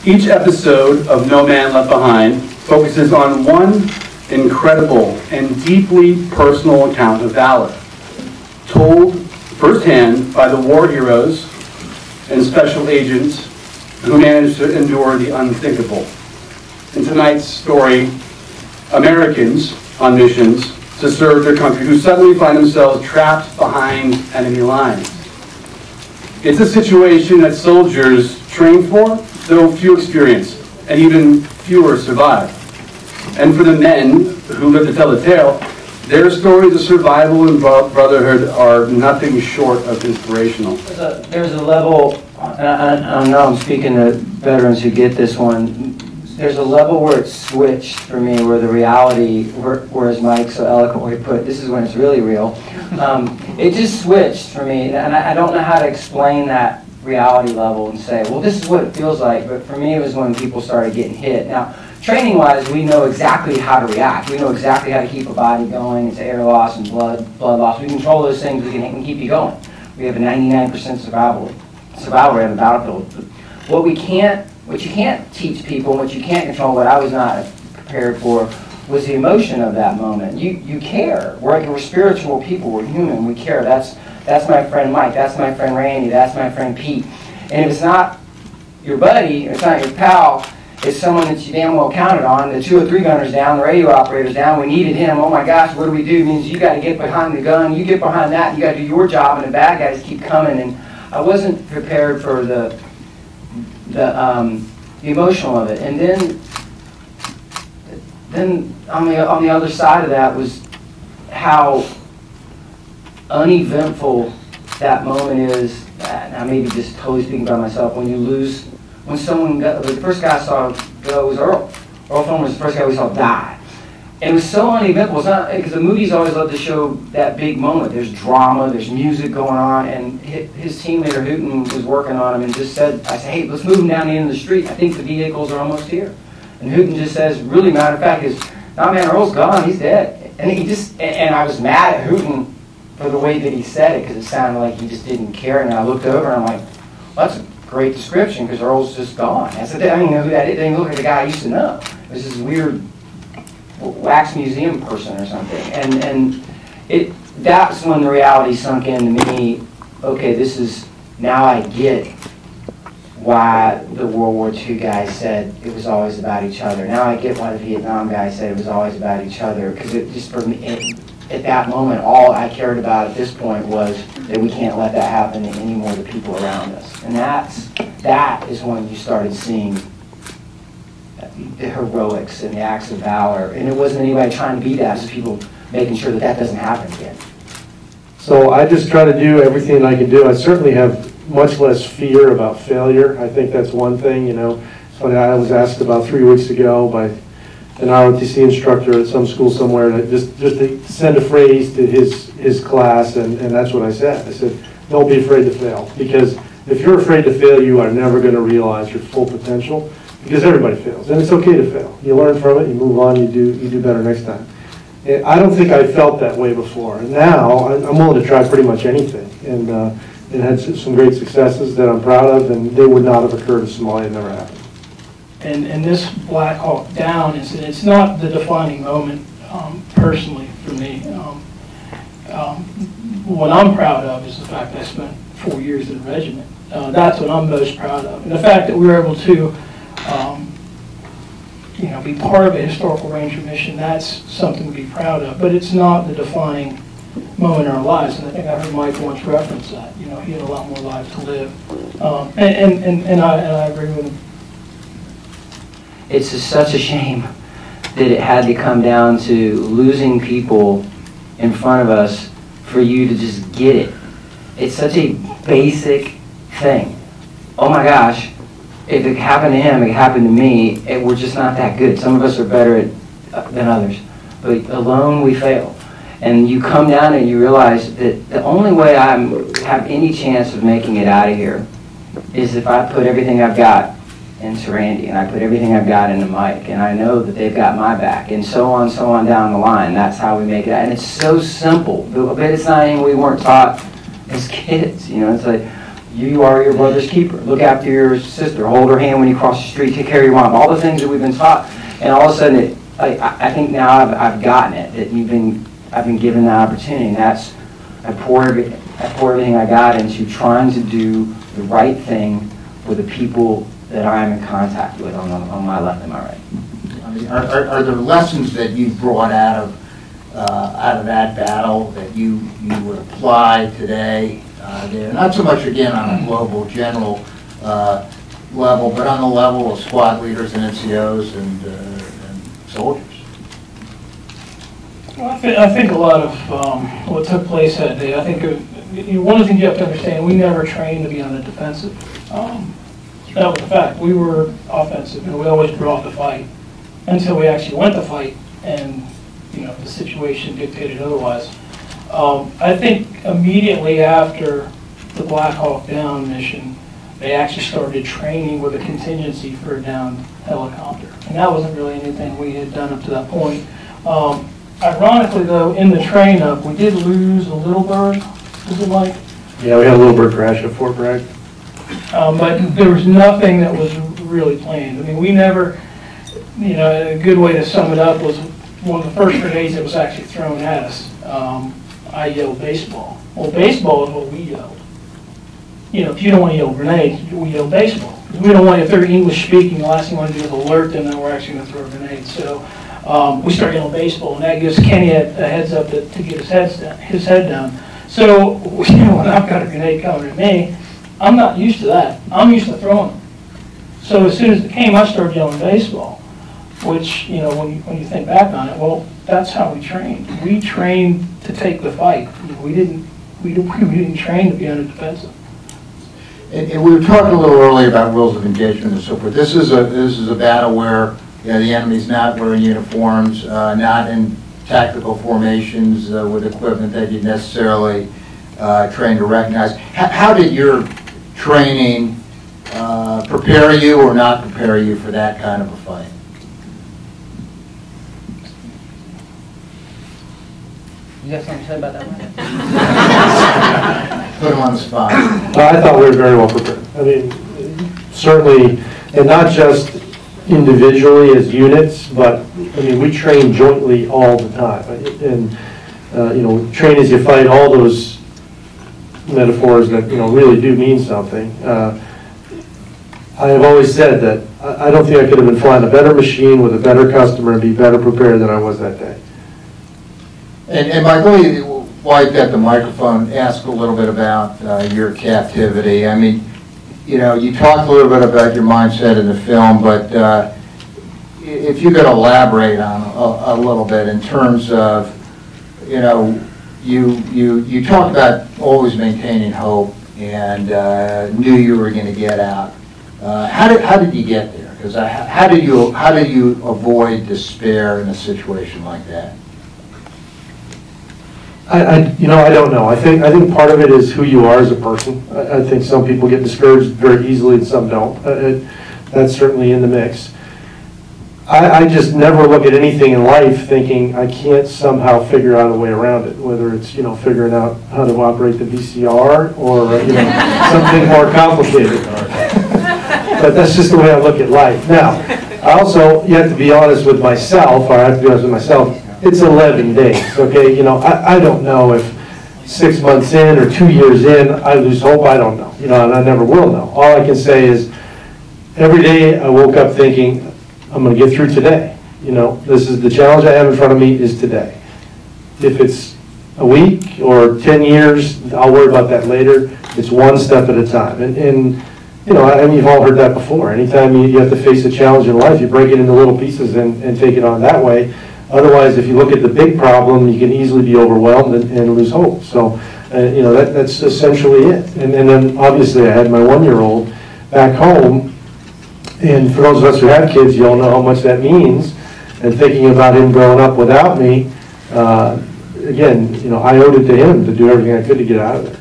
Each episode of No Man Left Behind focuses on one incredible and deeply personal account of valor, told firsthand by the war heroes and special agents who managed to endure the unthinkable. In tonight's story, Americans on missions to serve their country who suddenly find themselves trapped behind enemy lines. It's a situation that soldiers train for, though few experience, and even fewer survive. And for the men who live to tell the tale, their stories of survival and brotherhood are nothing short of inspirational. There's a level, and I know I'm speaking to veterans who get this one, there's a level where it's switched for me, where the reality, whereas Mike so eloquently put, this is when it's really real. It just switched for me, and I don't know how to explain that reality level and say, well, this is what it feels like, but for me it was when people started getting hit. Now, training-wise, we know exactly how to react. We know exactly how to keep a body going. It's air loss and blood loss. We control those things. We can keep you going. We have a 99% survival rate on the battlefield. But what you can't teach people, what you can't control, what I was not prepared for, was the emotion of that moment. You care. We're spiritual people. We're human. We care. That's my friend Mike. That's my friend Randy. That's my friend Pete. And if it's not your buddy, it's not your pal, it's someone that you damn well counted on. The 2 or 3 gunners down, the radio operator's down. We needed him. Oh my gosh, what do we do? It means you got to get behind the gun. You get behind that. You got to do your job, and the bad guys keep coming. And I wasn't prepared for the emotional of it. And then on the other side of that was how uneventful that moment is. And I may be just totally speaking by myself. When someone got, the first guy I saw go was Earl. Earl Thorne was the first guy we saw die. And it was so uneventful. It's not, because the movies always love to show that big moment. There's drama, there's music going on, and his team leader, Hooten, was working on him and just said, I said, hey, let's move him down the end of the street. I think the vehicles are almost here. And Hooten just says, really matter of fact, nah man, Earl's gone, he's dead. And I was mad at Hooten for the way that he said it, because it sounded like he just didn't care. And I looked over and I'm like, well, that's a great description, because Earl's just gone. I said, I don't even know who that is. They didn't look like the guy I used to know. It was this weird wax museum person or something. And that's when the reality sunk into me. Okay, now I get why the World War II guys said it was always about each other. Now I get why the Vietnam guys said it was always about each other, because it just, for me, at that moment, all I cared about at this point was that we can't let that happen to any more of the people around us. And that is when you started seeing the heroics and the acts of valor. And it wasn't anybody trying to be that, it was people making sure that that doesn't happen again. So I just try to do everything I can do. I certainly have much less fear about failure. I think that's one thing, you know. It's funny, I was asked about 3 weeks ago by an ROTC instructor at some school somewhere to just to send a phrase to his class, and that's what I said. I said, don't be afraid to fail, because if you're afraid to fail, you are never going to realize your full potential, because everybody fails, and it's okay to fail. You learn from it, you move on, you do better next time. And I don't think I felt that way before, and now I'm willing to try pretty much anything, and had some great successes that I'm proud of, and they would not have occurred if Somalia never happened. And this Black Hawk Down incident, it's not the defining moment personally for me. What I'm proud of is the fact that I spent 4 years in the regiment. That's what I'm most proud of. And the fact that we were able to be part of a historical ranger mission, that's something to be proud of. But it's not the defining moment in our lives. And I think I heard Mike once reference that. You know, he had a lot more lives to live. And I agree with him. It's just such a shame that it had to come down to losing people in front of us for you to just get it. It's such a basic thing. Oh my gosh, if it happened to him, it happened to me, we're just not that good. Some of us are better than others. But alone we fail. And you come down and you realize that the only way I have any chance of making it out of here is if I put everything I've got into Randy, and I put everything I've got into Mike, and I know that they've got my back, and so on down the line. That's how we make it. And it's so simple, but it's not anything we weren't taught as kids. You know, it's like You are your brother's keeper. Look after your sister. Hold her hand when you cross the street. Take care of your mom. All the things that we've been taught. And all of a sudden, I think now I've gotten it. That I've been given the opportunity. And that's, I pour everything I got into trying to do the right thing for the people that I'm in contact with on my left and my right. I mean, are there lessons that you brought out of that battle that you would apply today? There, not so much again on a global general level, but on the level of squad leaders and NCOs and soldiers. Well, I think a lot of what took place that day, I think one of the things you have to understand, we never trained to be on the defensive. That was the fact. We were offensive, and we always brought the fight until we actually went to fight, and the situation dictated otherwise. I think immediately after the Black Hawk Down mission, they actually started training with a contingency for a downed helicopter, and that wasn't really anything we had done up to that point. Ironically, though, in the train-up, we did lose a little bird. Was it Mike? Yeah, we had a little bird crash at Fort Bragg. But there was nothing that was really planned. I mean, we never, a good way to sum it up was one of the first grenades that was actually thrown at us. I yelled baseball. Well, baseball is what we yelled. If you don't want to yell grenade, we yell baseball. We don't want, if they're English speaking, the last thing we want to do is alert them that we're actually going to throw a grenade. So we start yelling baseball, and that gives Kenny a heads up to get his head down. So, when I've got a grenade coming at me, I'm not used to that. I'm used to throwing them. So as soon as it came, I started yelling baseball, which, when you think back on it, well, that's how we trained. We trained to take the fight. We didn't train to be on the defensive. And we were talking a little earlier about rules of engagement and so forth. This is a battle where the enemy's not wearing uniforms, not in tactical formations with equipment that you necessarily train to recognize. How did your training prepare you or not prepare you for that kind of a fight? You got something to say about that one? Put him on the spot. I thought we were very well prepared. I mean, certainly, and not just individually as units, but I mean, we train jointly all the time. And train as you fight, all those metaphors that really do mean something. I have always said that I don't think I could have been flying a better machine with a better customer and be better prepared than I was that day. And Michael, while you've got the microphone, ask a little bit about your captivity. I mean, you talked a little bit about your mindset in the film, but if you could elaborate on a little bit in terms of, you talked about always maintaining hope and knew you were going to get out. How did you get there? Because how do you avoid despair in a situation like that? I don't know. I think part of it is who you are as a person. I think some people get discouraged very easily and some don't. That's certainly in the mix. I just never look at anything in life thinking I can't somehow figure out a way around it, whether it's figuring out how to operate the VCR or something more complicated. But that's just the way I look at life. Now, you have to be honest with myself, or I have to be honest with myself. It's 11 days, okay? I don't know if 6 months in or 2 years in, I lose hope. I don't know, and I never will know. All I can say is every day I woke up thinking, I'm going to get through today. This is the challenge I have in front of me is today. If it's a week or 10 years, I'll worry about that later. It's one step at a time. And you've all heard that before. Anytime you have to face a challenge in life, you break it into little pieces and take it on that way. Otherwise, if you look at the big problem, you can easily be overwhelmed and lose hope. So, that's essentially it. And then, obviously, I had my 1-year-old back home. And for those of us who have kids, you all know how much that means. And thinking about him growing up without me, again, I owed it to him to do everything I could to get out of it.